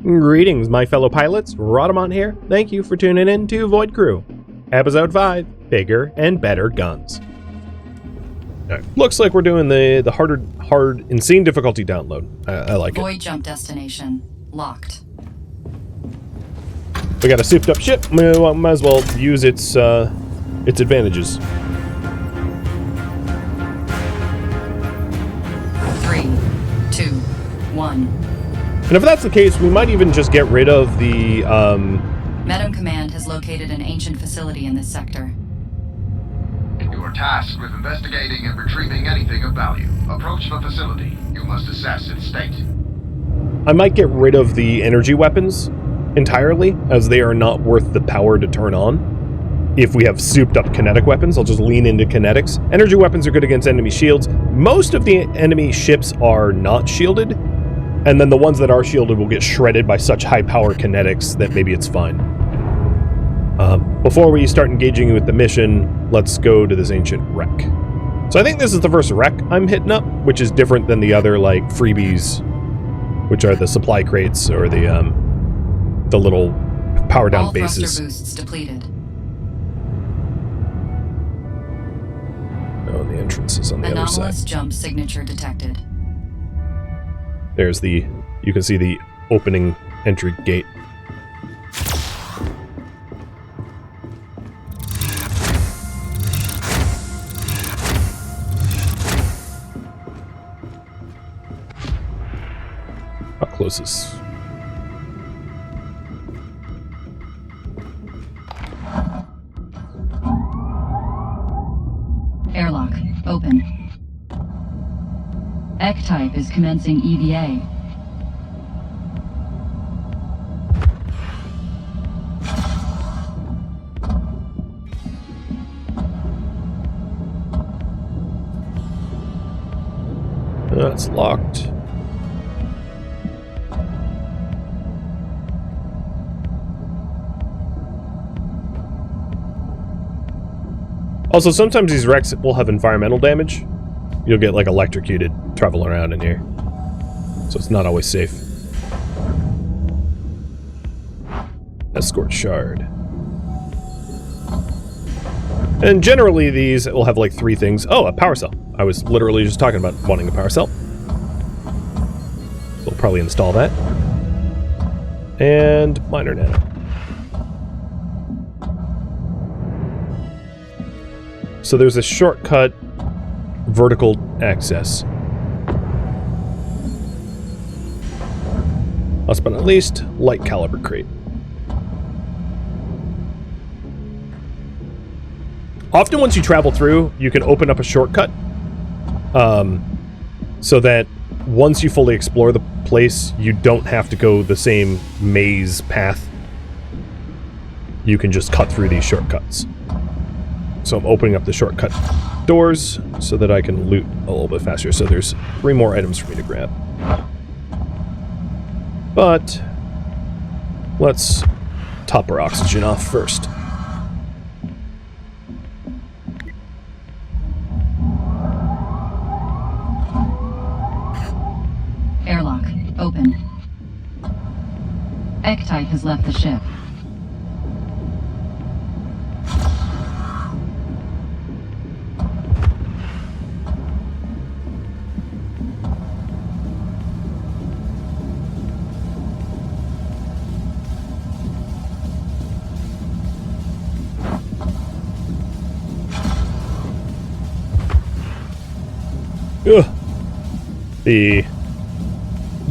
Greetings, my fellow pilots. Rhadamant here. Thank you for tuning in to Void Crew. Episode 5, Bigger and Better Guns. Right. Looks like we're doing the hard, insane difficulty download. I like Void jump destination locked. We got a souped up ship. Might as well use its advantages. 3, 2, 1. And if that's the case, we might even just get rid of the, Medem Command has located an ancient facility in this sector. You are tasked with investigating and retrieving anything of value. Approach the facility. You must assess its state. I might get rid of the energy weapons entirely, as they are not worth the power to turn on. If we have souped up kinetic weapons, I'll just lean into kinetics. Energy weapons are good against enemy shields. Most of the enemy ships are not shielded, and then the ones that are shielded will get shredded by such high power kinetics that maybe it's fine. Before we start engaging with the mission, let's go to this ancient wreck. So I think this is the first wreck I'm hitting up, which is different than the other like freebies, which are the supply crates or the little power down All bases. Thruster boosts depleted. Oh, the entrance is on the other Anomalous side. jump signature detected. There's you can see the opening entry gate. How close is... Airlock open. X-type is commencing EVA. That's locked. Also, sometimes these wrecks will have environmental damage. You'll get, like, electrocuted traveling around in here. So it's not always safe. Escort shard. And generally, these will have, like, 3 things. Oh, a power cell. I was literally just talking about wanting a power cell. We'll probably install that. And minor nano. So there's a shortcut vertical access. Last but not least, light caliber crate. Often once you travel through, you can open up a shortcut. So that once you fully explore the place, you don't have to go the same maze path. You can just cut through these shortcuts. So I'm opening up the shortcut doors so that I can loot a little bit faster. So there's 3 more items for me to grab. But let's top our oxygen off first. Airlock open. X-type has left the ship. Ugh. The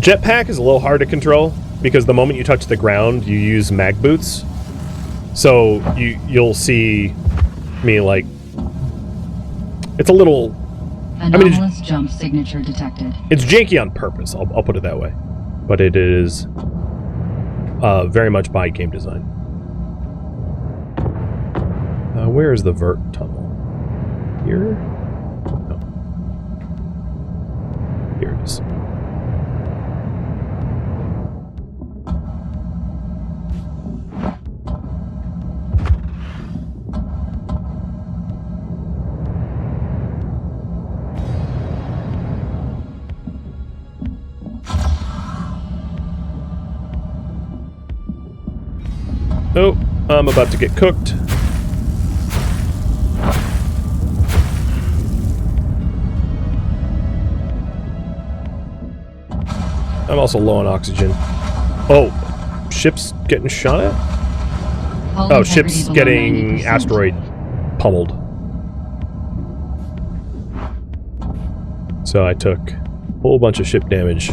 jetpack is a little hard to control because the moment you touch the ground, you use mag boots. So you'll see me like it's a little. Anomalous jump signature detected. It's janky on purpose. I'll put it that way, but it is very much by game design. Where is the vert tunnel? Here. Here it is. Oh, I'm about to get cooked. I'm also low on oxygen. Oh, ship's getting shot at? Oh, ship's getting 90%. asteroid pummeled. So I took a whole bunch of ship damage.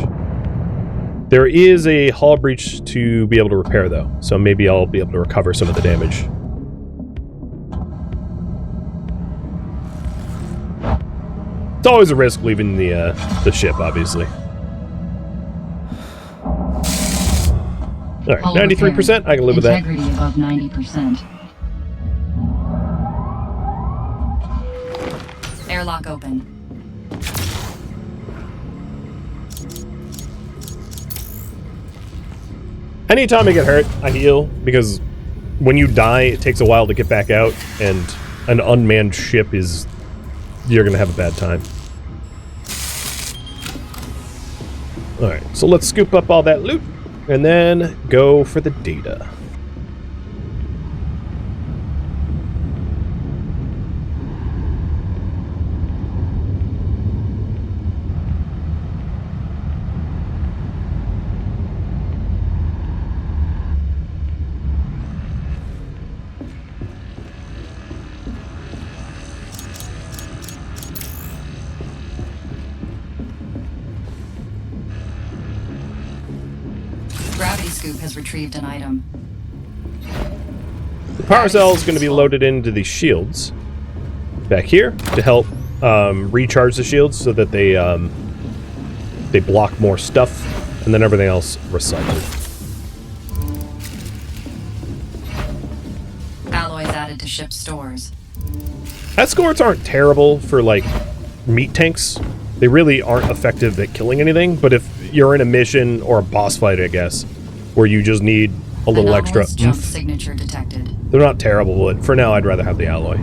There is a hull breach to be able to repair, though, so maybe I'll be able to recover some of the damage. It's always a risk leaving the ship, obviously. All right, 93%. I can live with that. Integrity above 90%. Airlock open. Anytime I get hurt, I heal, because when you die, it takes a while to get back out, and an unmanned ship is... you're gonna have a bad time. Alright, so let's scoop up all that loot, and then go for the data. Gravity scoop has retrieved an item. The power cell is going to be loaded into the shields back here to help recharge the shields so that they block more stuff, and then everything else recycled. Alloys added to ship stores. Escorts aren't terrible for, like, meat tanks. They really aren't effective at killing anything, but if you're in a mission or a boss fight, I guess, where you just need a little extra Anomalous jump signature detected. they're not terrible, but for now I'd rather have the alloy.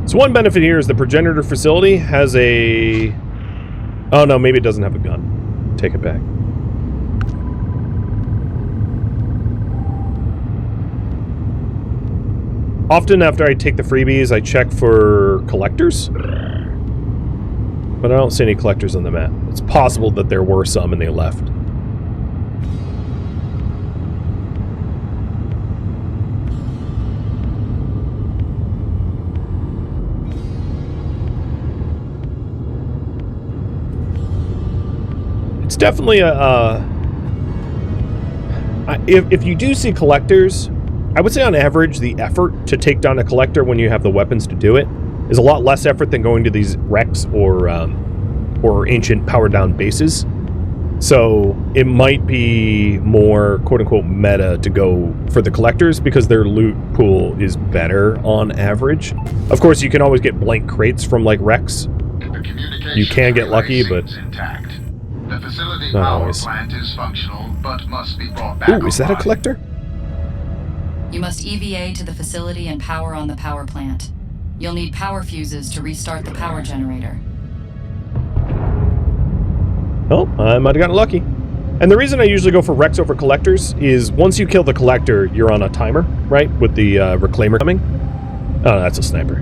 So one benefit here is the Progenitor facility has a... oh no, maybe it doesn't have a gun. Take it back. Often after I take the freebies, I check for collectors. But I don't see any collectors on the map. It's possible that there were some and they left. It's definitely a... if you do see collectors... I would say on average, the effort to take down a collector when you have the weapons to do it is a lot less effort than going to these wrecks or ancient powered-down bases. So it might be more quote-unquote meta to go for the collectors because their loot pool is better on average. Of course, you can always get blank crates from like wrecks. You can get lucky, but intact. The facility not power always. plant is functional, but must be brought back. Ooh, is that a online. collector? You must EVA to the facility and power on the power plant. You'll need power fuses to restart the power generator. Oh, I might have gotten lucky. And the reason I usually go for wrecks over collectors is once you kill the collector, you're on a timer, right? With the reclaimer coming. Oh, that's a sniper.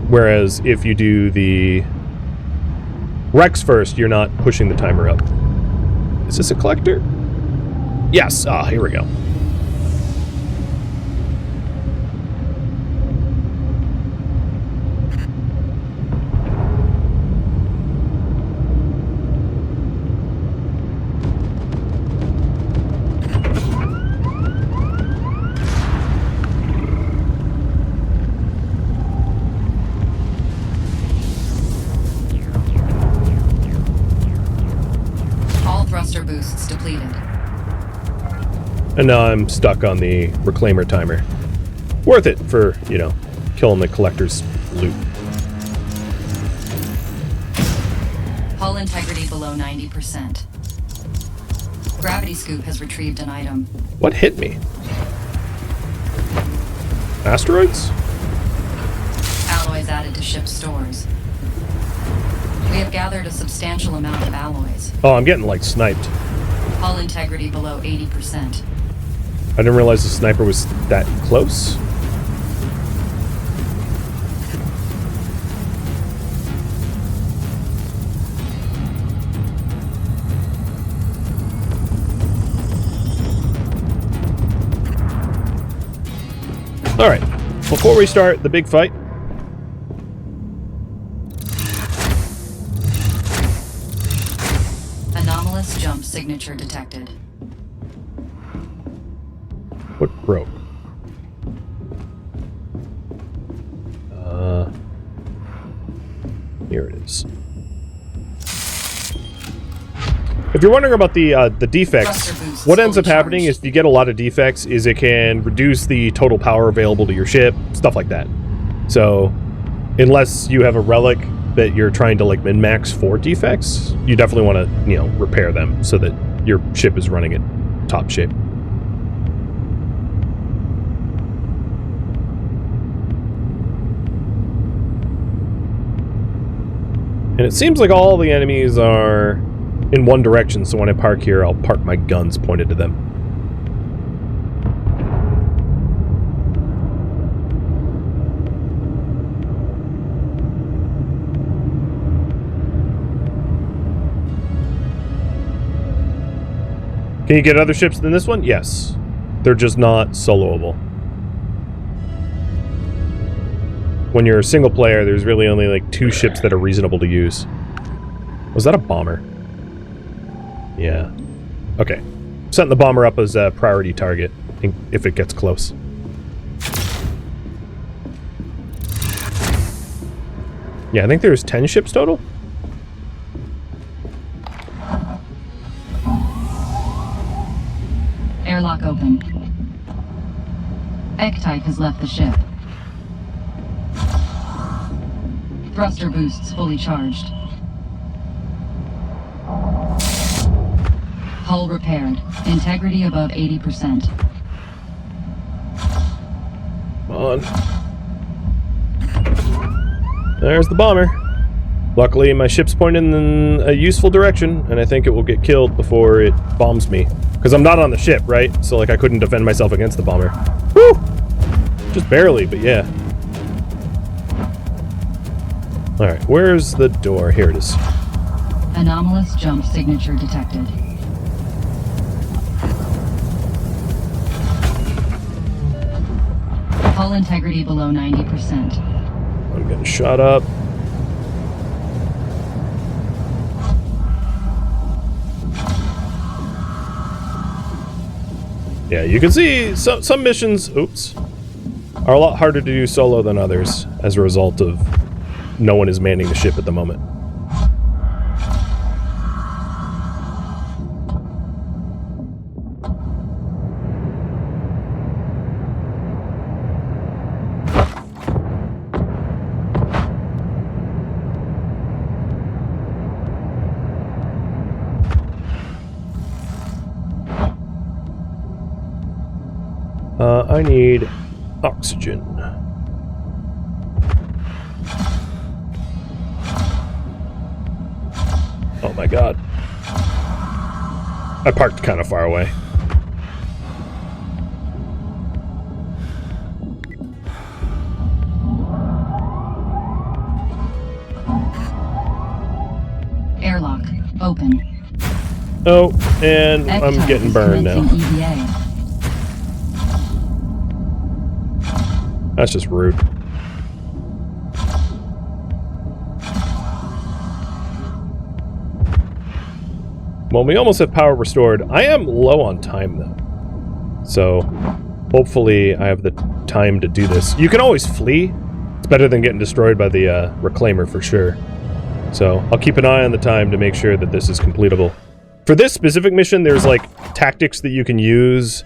Whereas if you do the wrecks first, you're not pushing the timer up. Is this a collector? Yes. Ah, here we go. Boosts depleted. And now I'm stuck on the reclaimer timer. Worth it for, you know, killing the collector's loot. Hull integrity below 90%. Gravity scoop has retrieved an item. What hit me? Asteroids? Alloys added to ship stores. We have gathered a substantial amount of alloys. Oh, I'm getting, like, sniped. Hull integrity below 80%. I didn't realize the sniper was that close. Alright, before we start the big fight, anomalous jump signature detected. what broke? Here it is. If you're wondering about the defects, what ends up happening is if you get a lot of defects is it can reduce the total power available to your ship, stuff like that. So, unless you have a relic that you're trying to like min-max for defects, you definitely want to, you know, repair them so that your ship is running at top shape. And it seems like all the enemies are in one direction, so when I park here, I'll park my guns pointed to them. Can you get other ships than this one? Yes. They're just not soloable. When you're a single player, there's really only like 2 ships that are reasonable to use. Was that a bomber? Yeah. Okay. Setting the bomber up as a priority target if it gets close. Yeah, I think there's 10 ships total. Airlock open. Egg-type has left the ship. Thruster boosts fully charged. Hull repaired. Integrity above 80%. Come on. There's the bomber. Luckily, my ship's pointed in a useful direction, and I think it will get killed before it bombs me. Because I'm not on the ship, right? So, like, I couldn't defend myself against the bomber. Woo! Just barely, but yeah. Alright, where's the door? Here it is. Anomalous jump signature detected. Hull integrity below 90%. I'm getting shot up. Yeah, you can see some missions, oops, are a lot harder to do solo than others as a result of no one is manning the ship at the moment. I need oxygen. Oh my god. I parked kind of far away. Airlock open. Oh, and I'm getting burned now. EVA. That's just rude. Well, we almost have power restored. I am low on time, though. So, hopefully I have the time to do this. You can always flee. It's better than getting destroyed by the reclaimer, for sure. So, I'll keep an eye on the time to make sure that this is completable. For this specific mission, there's, like, tactics that you can use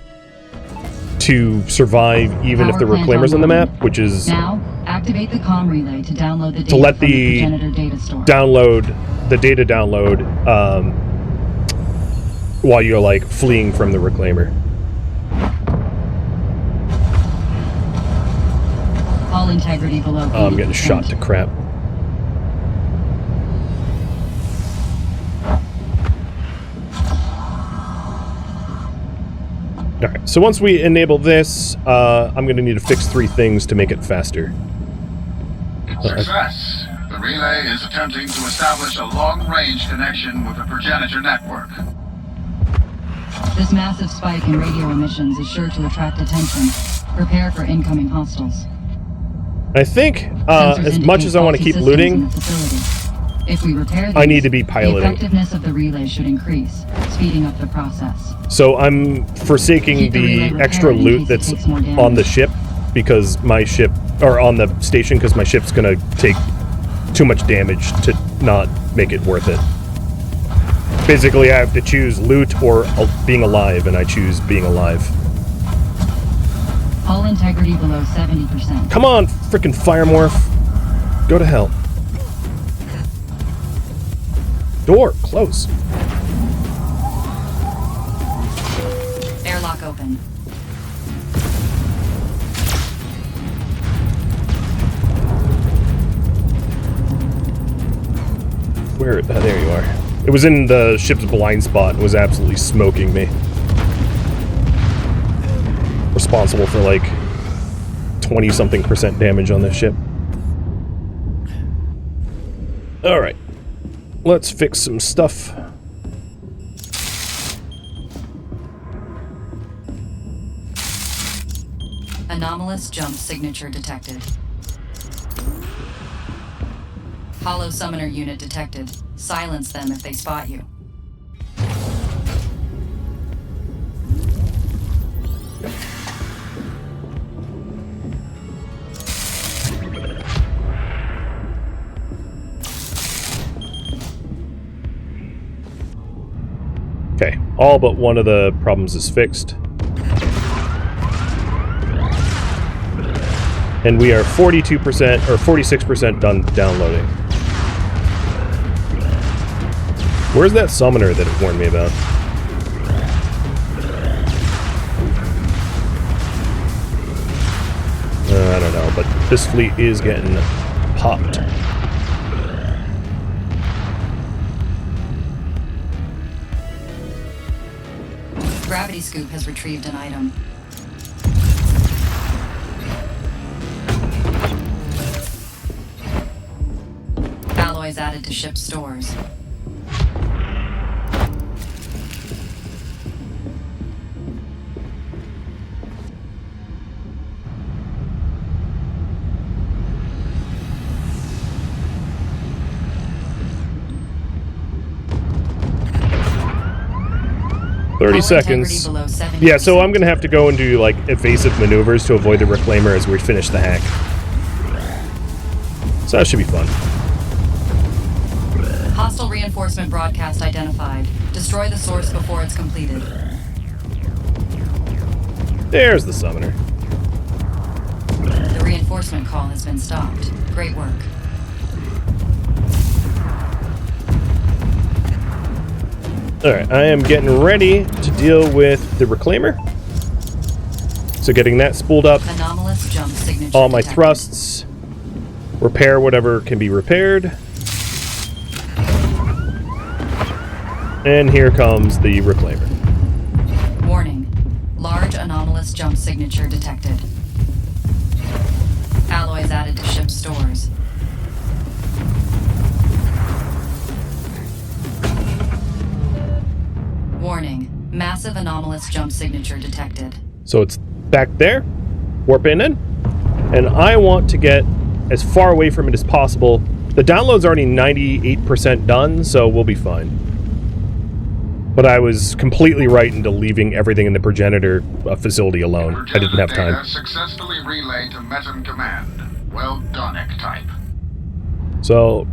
to survive even if the reclaimer's on the map, which is now activate the comm relay to download the data to let from the Progenitor data store. download the data download while you're like fleeing from the reclaimer. Hull integrity below 80%. I'm getting shot to crap. Alright, so once we enable this, I'm going to need to fix 3 things to make it faster. Success. The relay is attempting to establish a long-range connection with the Progenitor network. This massive spike in radio emissions is sure to attract attention. Prepare for incoming hostiles. I think, as much as I want to keep looting, if we repair these, I need to be piloting. The effectiveness of the relay should increase, speeding up the process. So I'm forsaking the extra loot that's on the ship because my ship, or on the station, because my ship's gonna take too much damage to not make it worth it. Basically, I have to choose loot or being alive, and I choose being alive. Hull integrity below 70%. Come on, frickin' fire morph. Go to hell. Door, close. Airlock open. Where? There you are. It was in the ship's blind spot and was absolutely smoking me. Responsible for like 20-something% damage on this ship. Alright. Let's fix some stuff. Anomalous jump signature detected. Hollow summoner unit detected. Silence them if they spot you. Okay, all but one of the problems is fixed. And we are 42% or 46% done downloading. Where's that summoner that it warned me about? I don't know, but this fleet is getting popped. Gravity scoop has retrieved an item. Alloys added to ship stores. Thirty seconds. Yeah, so I'm gonna have to go and do like evasive maneuvers to avoid the reclaimer as we finish the hack. So that should be fun. Hostile reinforcement broadcast identified. Destroy the source before it's completed. There's the summoner. The reinforcement call has been stopped. Great work. Alright, I am getting ready to deal with the reclaimer. So getting that spooled up. Anomalous jump signature All my detected. thrusts. Repair whatever can be repaired. And here comes the reclaimer. Warning. Large anomalous jump signature detected. Alloys added to ship stores. Warning. Massive anomalous jump signature detected. So it's back there. Warp in. And I want to get as far away from it as possible. The download's already 98% done, so we'll be fine. But I was completely right into leaving everything in the Progenitor facility alone. I didn't have time. Successfully relayed to Matron command. Well done, type. So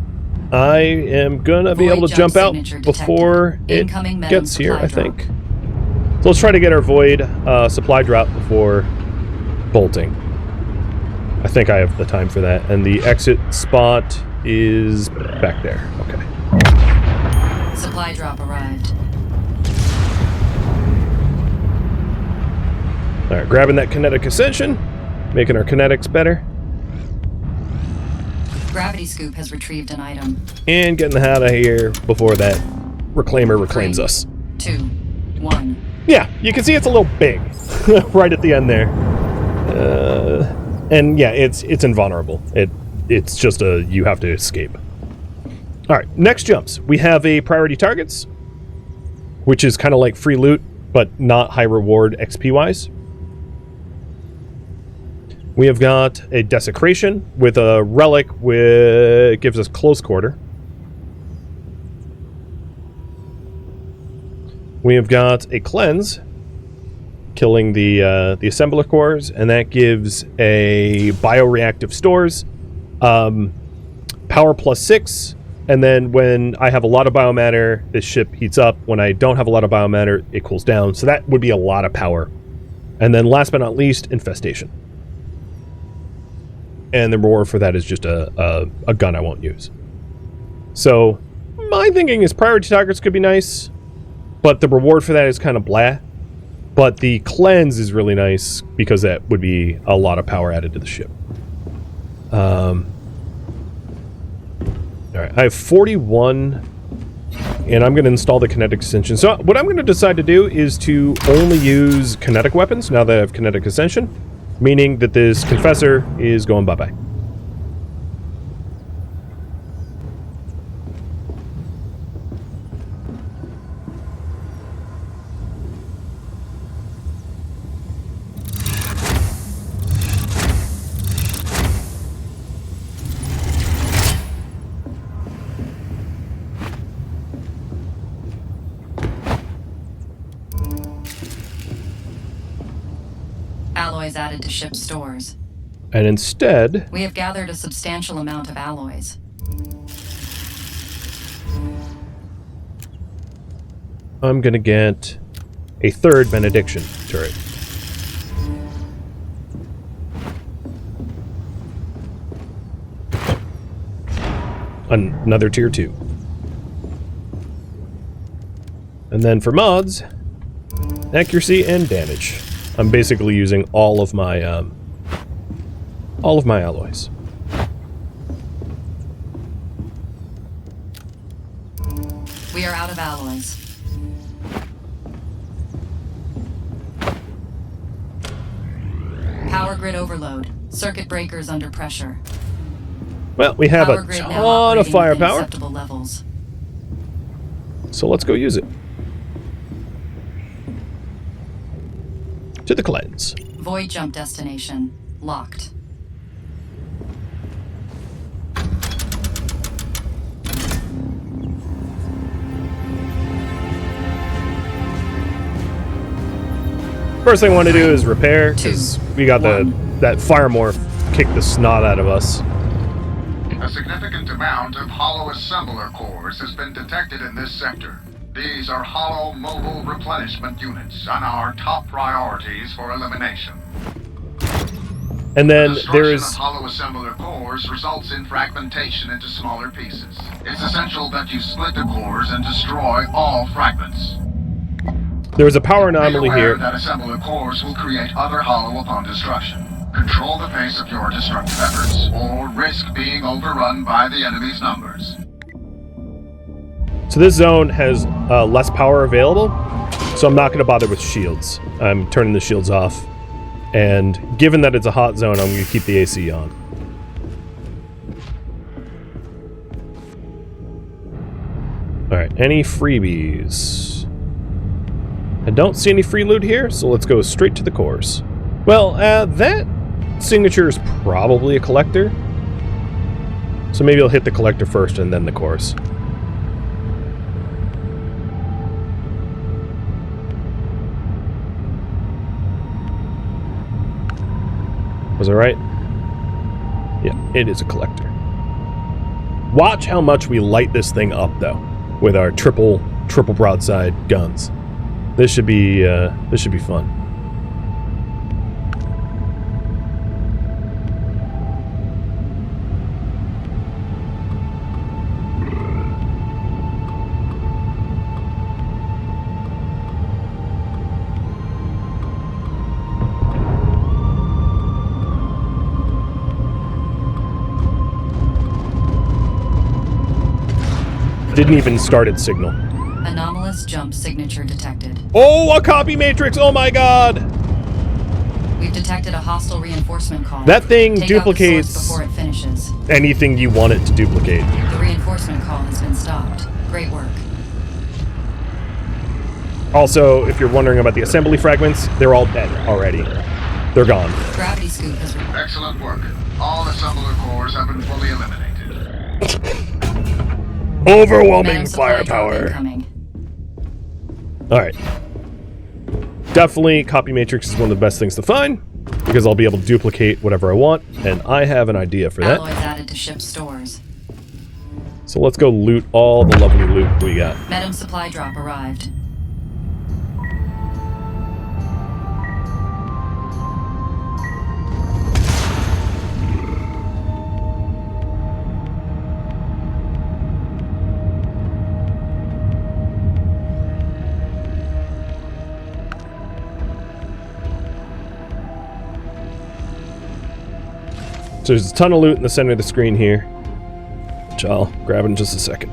I am gonna be able to jump out before it gets here, I think. So let's try to get our void supply drop before bolting. I think I have the time for that. And the exit spot is back there. Okay. Supply drop arrived. Alright, grabbing that kinetic ascension, making our kinetics better, Gravity scoop has retrieved an item. and getting the hell out of here before that reclaimer reclaims us. 2, 1. Yeah, you can see it's a little big right at the end there. And yeah, it's invulnerable. It's just you have to escape. All right, next jumps. We have a priority targets, which is kind of like free loot, but not high reward XP-wise. We have got a desecration with a relic which gives us close quarter. We have got a cleanse, killing the assembler cores, and that gives a bioreactive stores, power +6, and then when I have a lot of biomatter, this ship heats up. When I don't have a lot of biomatter, it cools down. So that would be a lot of power. And then last but not least, infestation. And the reward for that is just a gun I won't use. So my thinking is priority targets could be nice, but the reward for that is kind of blah. But the cleanse is really nice because that would be a lot of power added to the ship. All right, I have 41, and I'm going to install the kinetic ascension. So what I'm going to decide to do is to only use kinetic weapons now that I have kinetic ascension, meaning that this confessor is going bye-bye. Alloys added to ship stores. And instead, We have gathered a substantial amount of alloys. I'm going to get a third benediction turret. Another tier 2. And then for mods, accuracy and damage. I'm basically using all of my alloys. We are out of alloys. Power grid overload. Circuit breakers under pressure. Well, we have Power a grid now ton of operating within firepower, acceptable levels. so let's go use it. To the cleanse. Void jump destination. Locked. First thing I want to do is repair, because we got that fire morph kicked the snot out of us. A significant amount of hollow assembler cores has been detected in this sector. These are hollow mobile replenishment units and our top priorities for elimination. And then Destruction there's of hollow assembler cores results in fragmentation into smaller pieces. It's essential that you split the cores and destroy all fragments. a power anomaly Be aware here. that assembler cores will create other hollow upon destruction. Control the pace of your destructive efforts, or risk being overrun by the enemy's numbers. So this zone has less power available, so I'm not going to bother with shields. I'm turning the shields off. And given that it's a hot zone, I'm going to keep the AC on. Alright, any freebies? I don't see any free loot here, so let's go straight to the cores. Well, that signature is probably a collector. So maybe I'll hit the collector first and then the cores. Was I right? Yeah, it is a collector. Watch how much we light this thing up, though, with our triple broadside guns. This should be fun. Didn't even start its signal. Anomalous jump signature detected. Oh, a copy matrix! Oh my god! We've detected a hostile reinforcement call. That thing Take out the duplicates source before it finishes. anything you want it to duplicate. The reinforcement call has been stopped. Great work. Also, if you're wondering about the assembly fragments, they're all dead already. They're gone. Gravity scoop has... Excellent work. All assembler cores have been fully eliminated. Overwhelming Venom supply drop firepower. incoming. Alright. Definitely, copy matrix is one of the best things to find, because I'll be able to duplicate whatever I want, and I have an idea for that. Alloys added to ship stores. So let's go loot all the lovely loot we got. Venom supply drop arrived. So there's a ton of loot in the center of the screen here, which I'll grab in just a second.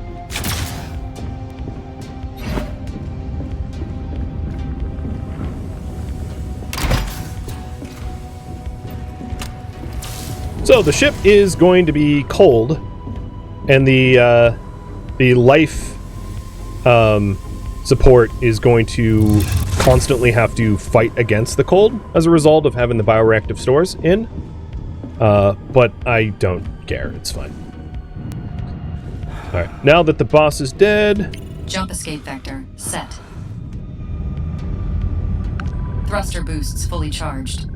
So the ship is going to be cold, and the life support is going to constantly have to fight against the cold as a result of having the bioreactive stores in. But I don't care. It's fine. Alright, now that the boss is dead... Jump escape vector set. Thruster boosts fully charged.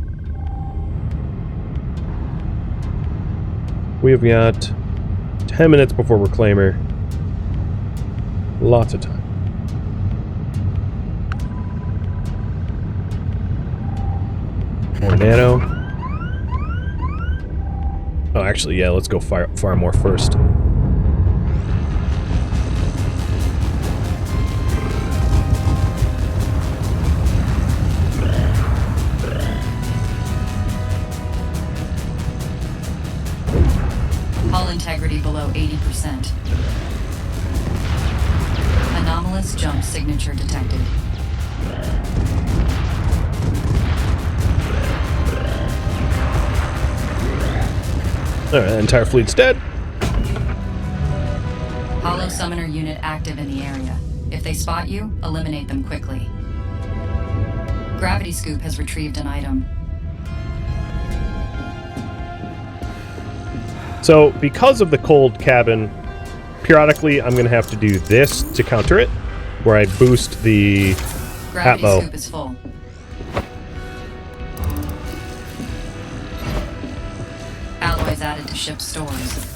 We've got 10 minutes before Reclaimer. Lots of time. More nano. Oh, actually, yeah, let's go fire more first. Hull integrity below 80%. Anomalous jump signature detected. Alright, the entire fleet's dead. Hollow summoner unit active in the area. If they spot you, eliminate them quickly. Gravity scoop has retrieved an item. So, because of the cold cabin, periodically I'm going to have to do this to counter it, where I boost the Gravity atmo. scoop is full. Alloys added to ship stores.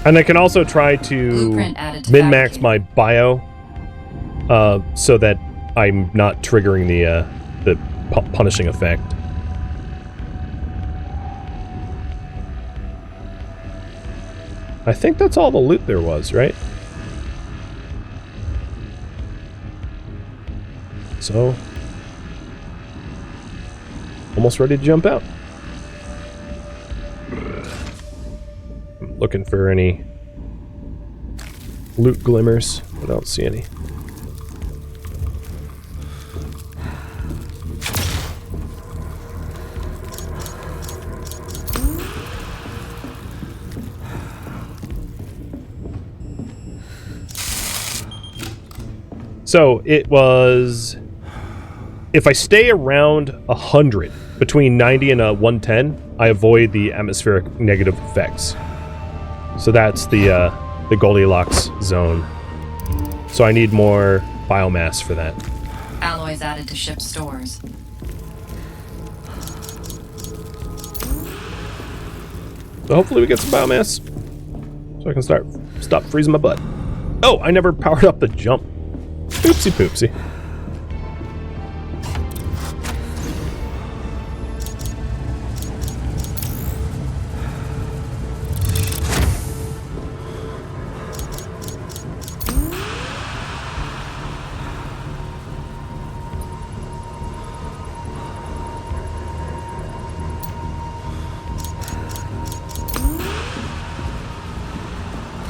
And I can also try to Blueprint added to min-max fabricate. my bio, so that I'm not triggering the punishing effect. I think that's all the loot there was, right? So, almost ready to jump out. I'm looking for any loot glimmers, but I don't see any. So it was, if I stay around 100, between 90 and 110, I avoid the atmospheric negative effects. So that's the Goldilocks zone. So I need more biomass for that. Alloys added to ship stores. So hopefully we get some biomass, so I can stop freezing my butt. Oh, I never powered up the jump. Oopsie poopsie.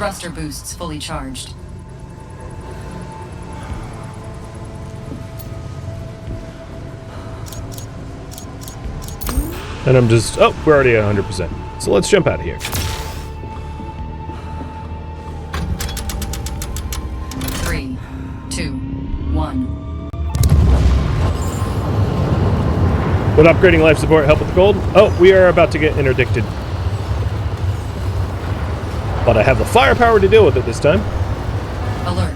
Thruster boosts fully charged. And I'm just... Oh, we're already at 100%. So let's jump out of here. Three, two, one. Would upgrading life support help with the cold? Oh, we are about to get interdicted. But I have the firepower to deal with it this time. Alert.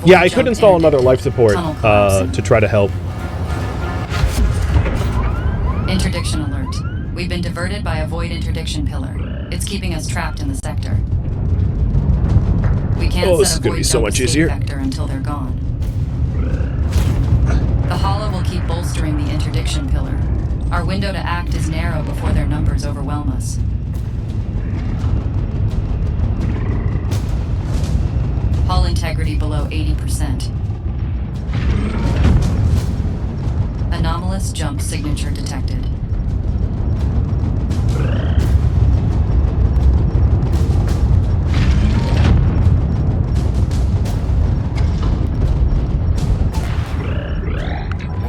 Yeah, I could install another life support to try to help. Interdiction alert. We've been diverted by a void interdiction pillar. It's keeping us trapped in the sector. We can't This is set a gonna void be so jump much escape easier. vector until they're gone. The hollow will keep bolstering the interdiction pillar. Our window to act is narrow before their numbers overwhelm us. Hull integrity below 80%. Anomalous jump signature detected.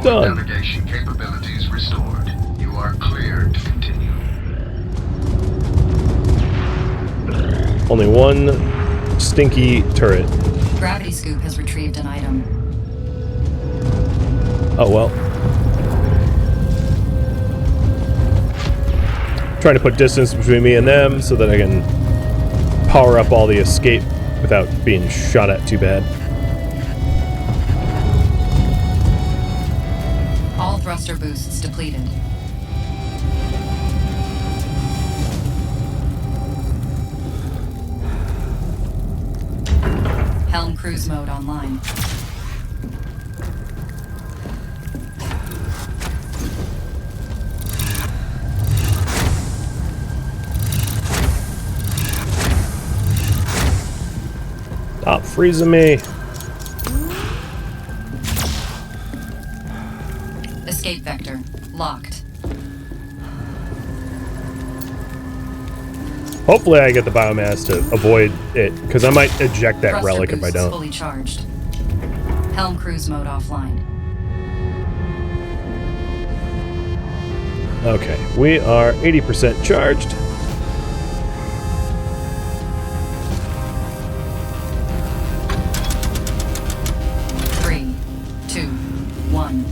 Done. Navigation capabilities restored. You are cleared to continue. Only one stinky turret. Gravity scoop has retrieved an item. Oh well. Trying to put distance between me and them so that I can power up all the escape without being shot at too bad. All thruster boosts depleted. Helm cruise mode online. Stop freezing me. Escape vector locked. Hopefully I get the biomass to avoid it, because I might eject that Thruster relic if I boosts don't. fully charged. Helm cruise mode offline. Okay, we are 80% charged. Three, two, one.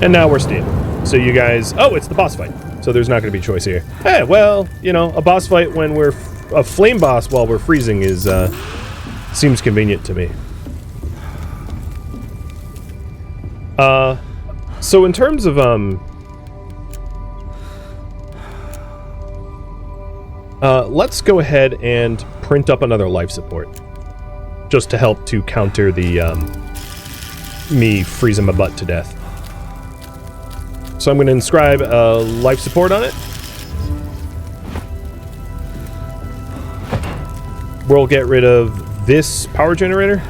And now we're stable. So you guys... Oh, it's the boss fight. So there's not going to be choice here. Hey, well, you know, a boss fight when we're... a flame boss while we're freezing is... seems convenient to me. So in terms of, let's go ahead and print up another life support. Just to help to counter the, me freezing my butt to death. So I'm going to inscribe a life support on it. We'll get rid of this power generator.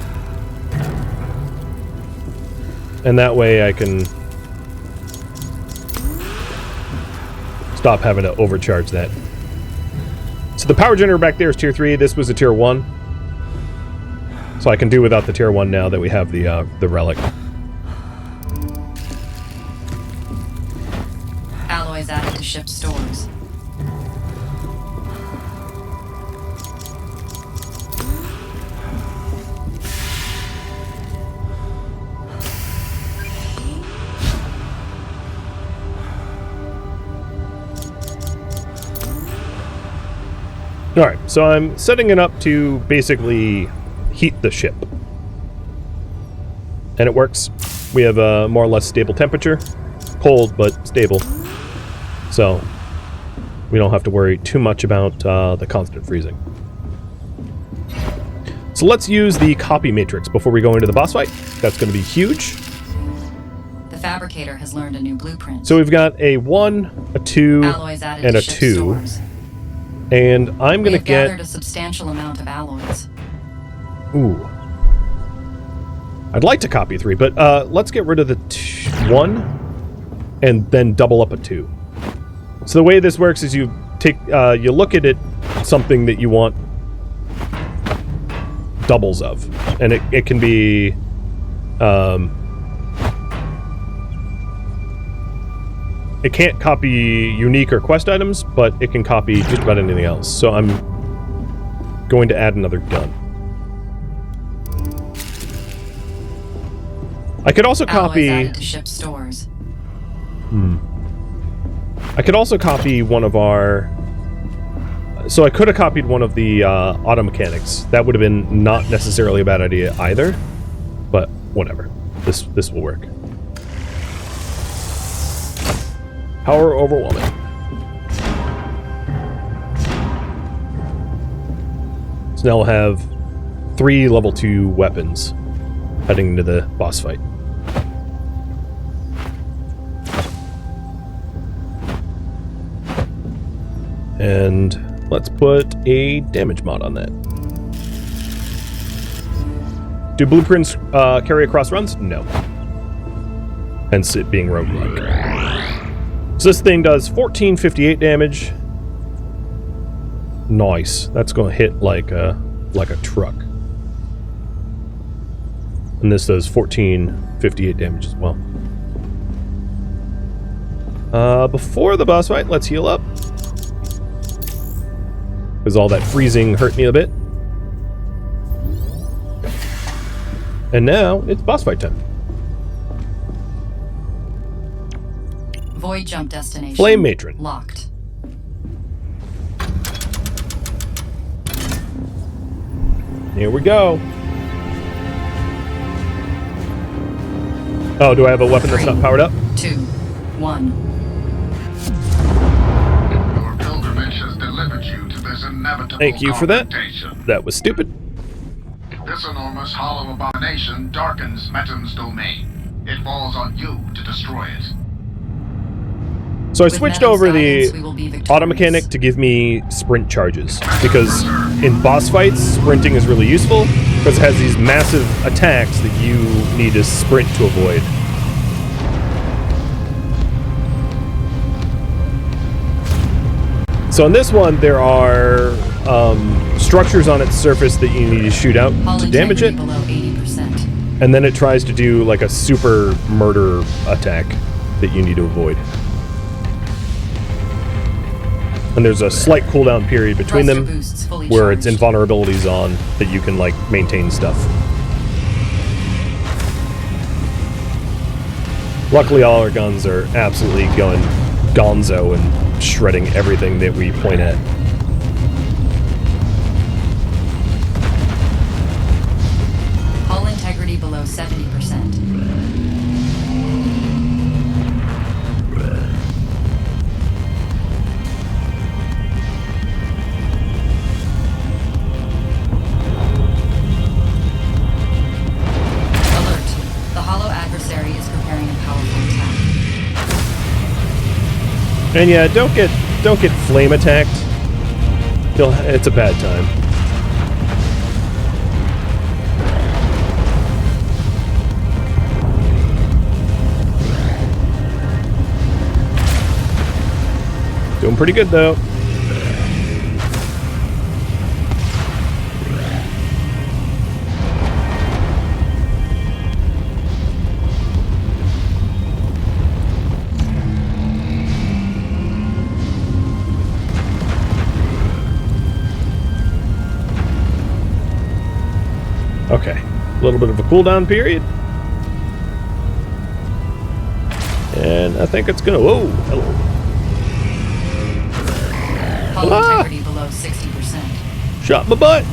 And that way I can stop having to overcharge that. So the power generator back there is tier 3. This was a tier 1. So I can do without the tier 1 now that we have the relic. Alloys added to ship stores. Alright, so I'm setting it up to basically heat the ship. And it works. We have a more or less stable temperature. Cold, but stable. So, we don't have to worry too much about the constant freezing. So let's use the copy matrix before we go into the boss fight. That's going to be huge. The fabricator has learned a new blueprint. So we've got a 1, a 2, Alloys added and to a ship 2. stores. And I'm We going to have get... gathered a substantial amount of alloys. Ooh. I'd like to copy 3, but let's get rid of the 1 and then double up a 2. So the way this works is you take, you look at it, something that you want doubles of. And it can be... it can't copy unique or quest items, but it can copy just about anything else. So I'm going to add another gun. I could also copy... Alloys added to ship stores. I could also copy one of our... So I could have copied one of the auto mechanics. That would have been not necessarily a bad idea either. But whatever. This will work. Power overwhelming. So now we'll have 3 level 2 weapons heading into the boss fight. And let's put a damage mod on that. Do blueprints carry across runs? No. Hence it being roguelike. So this thing does 1458 damage. Nice. That's going to hit like a truck. And this does 1458 damage as well. Before the boss fight, let's heal up. Because all that freezing hurt me a bit. And now it's boss fight time. Void jump destination. Flame Matron. Locked. Here we go. Oh, do I have a weapon that's not powered up? 2, 1. Your pilgrimage has delivered you to this inevitable Thank you for that. confrontation. That was stupid. This enormous hollow abomination darkens Matron's domain. It falls on you to destroy it. So I switched over the auto mechanic to give me sprint charges, because in boss fights, sprinting is really useful, because it has these massive attacks that you need to sprint to avoid. So in this one, there are structures on its surface that you need to shoot out to damage it, Below 80%. and then it tries to do like a super murder attack that you need to avoid. And there's a slight cooldown period between them where it's invulnerabilities on that you can, like, maintain stuff. Luckily, all our guns are absolutely going gonzo and shredding everything that we point at. Hull integrity below 70%. And yeah, don't get flame attacked. It's a bad time. Doing pretty good though. Okay, a little bit of a cooldown period. And I think it's gonna, whoa, hello. Hull integrity below 60%. Shot my butt.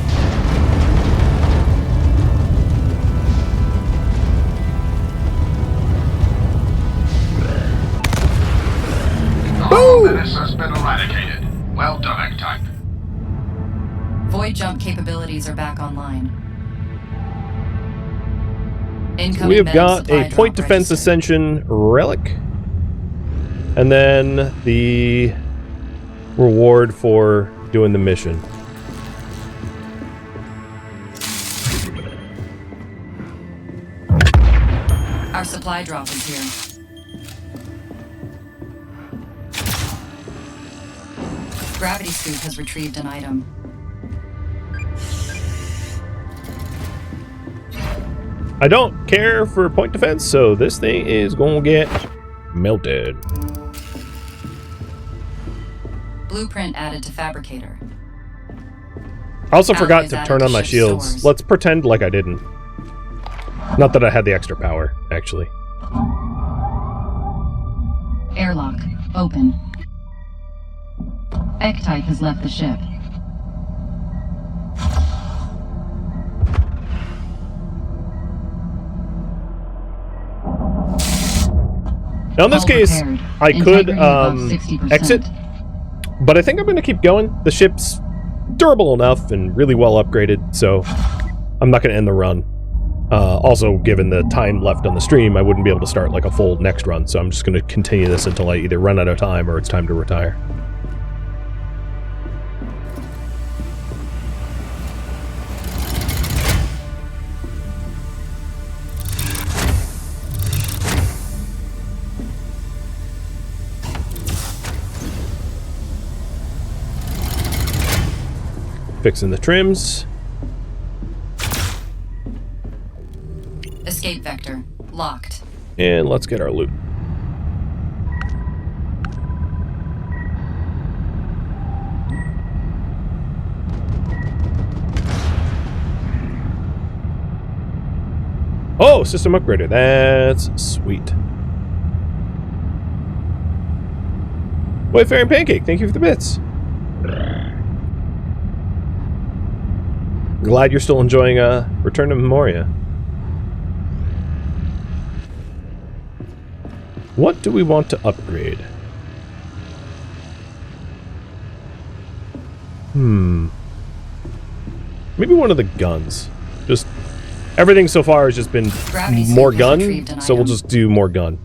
The menace has been eradicated. Well done, Type. Void jump capabilities are back online. We have got a point defense ascension relic, and then the reward for doing the mission. Our supply drop is here. Gravity Scoop has retrieved an item. I don't care for point defense, so this thing is gonna get melted. Blueprint added to fabricator. I also forgot Alloys to added turn to on my ship shields. stores. Let's pretend like I didn't. Not that I had the extra power, actually. Airlock open. Ek-type has left the ship. Now in this Hull case, repaired. I could Integrity above 60%. exit, but I think I'm going to keep going. The ship's durable enough and really well upgraded, so I'm not going to end the run. Also, given the time left on the stream, I wouldn't be able to start like a full next run, so I'm just going to continue this until I either run out of time or it's time to retire. Fixing the trims. Escape vector locked. And let's get our loot. Oh, system upgrader. That's sweet. Wayfaring Pancake, thank you for the bits. Glad you're still enjoying Return to Memoria. What do we want to upgrade? Maybe one of the guns. Just everything so far has just been Gravity suit more has gun, retrieved an so we'll item. just do more gun.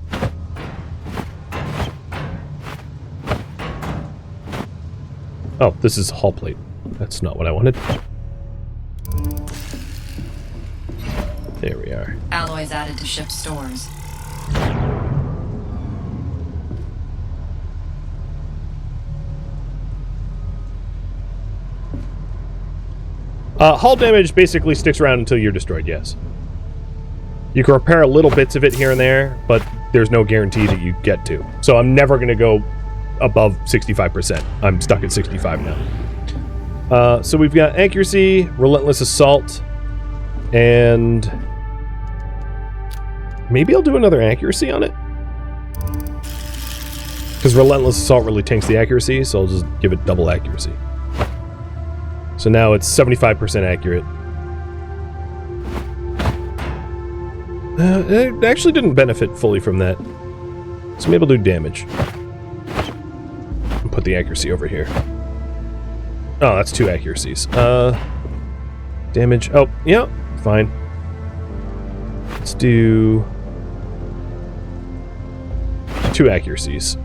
Oh, this is hull plate. That's not what I wanted. There we are. Alloys added to ship stores. Hull damage basically sticks around until you're destroyed, yes. You can repair little bits of it here and there, but there's no guarantee that you get to. So I'm never going to go above 65%. I'm stuck at 65 now. So we've got accuracy, relentless assault, and maybe I'll do another accuracy on it. Because relentless assault really tanks the accuracy, so I'll just give it double accuracy. So now it's 75% accurate. It actually didn't benefit fully from that. So maybe I'll do damage. And put the accuracy over here. Oh, that's 2 accuracies. Damage. Oh, yeah, fine. Let's do 2 accuracies.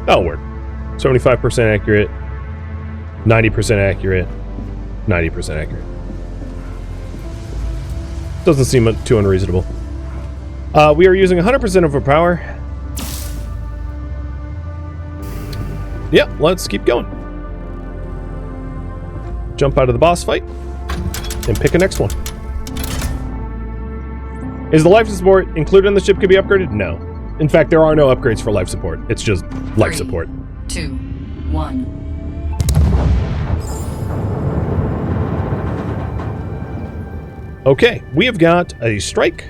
That'll work. 75% accurate, 90% accurate, 90% accurate. Doesn't seem too unreasonable. We are using 100% of our power. Yeah, let's keep going. Jump out of the boss fight and pick a next one. Is the life support included in the ship could be upgraded? No. In fact, there are no upgrades for life support. It's just life 3, support. 2, 1. Okay, we have got a strike.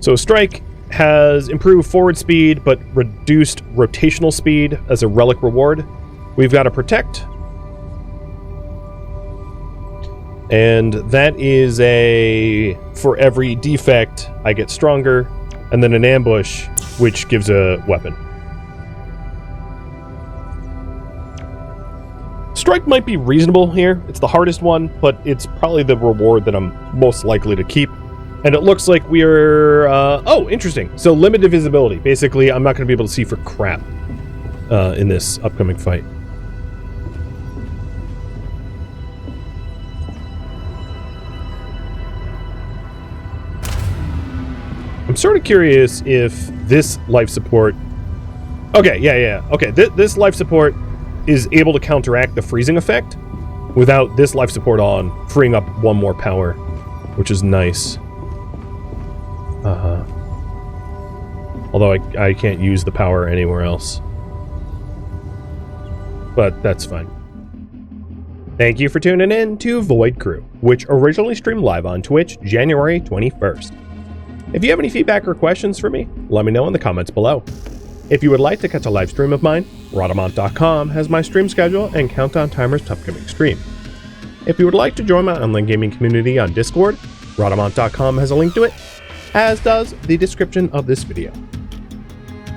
So a strike has improved forward speed, but reduced rotational speed as a relic reward. We've got a protect. And that is a, for every defect, I get stronger. And then an ambush, which gives a weapon. Strike might be reasonable here. It's the hardest one, but it's probably the reward that I'm most likely to keep. And it looks like we're... oh, interesting. So limited visibility. Basically, I'm not going to be able to see for crap in this upcoming fight. I'm sort of curious if this life support... Okay, yeah. Okay, this life support is able to counteract the freezing effect without this life support on, freeing up one more power, which is nice. Although I can't use the power anywhere else. But that's fine. Thank you for tuning in to Void Crew, which originally streamed live on Twitch January 21st. If you have any feedback or questions for me, let me know in the comments below. If you would like to catch a live stream of mine, Rhadamant.com has my stream schedule and countdown timers to upcoming stream. If you would like to join my online gaming community on Discord, Rhadamant.com has a link to it, as does the description of this video.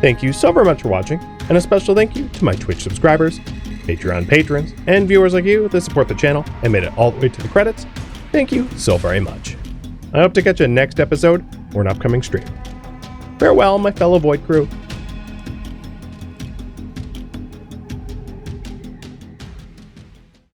Thank you so very much for watching, and a special thank you to my Twitch subscribers, Patreon patrons, and viewers like you that support the channel and made it all the way to the credits. Thank you so very much. I hope to catch you next episode or an upcoming stream. Farewell, my fellow Void Crew.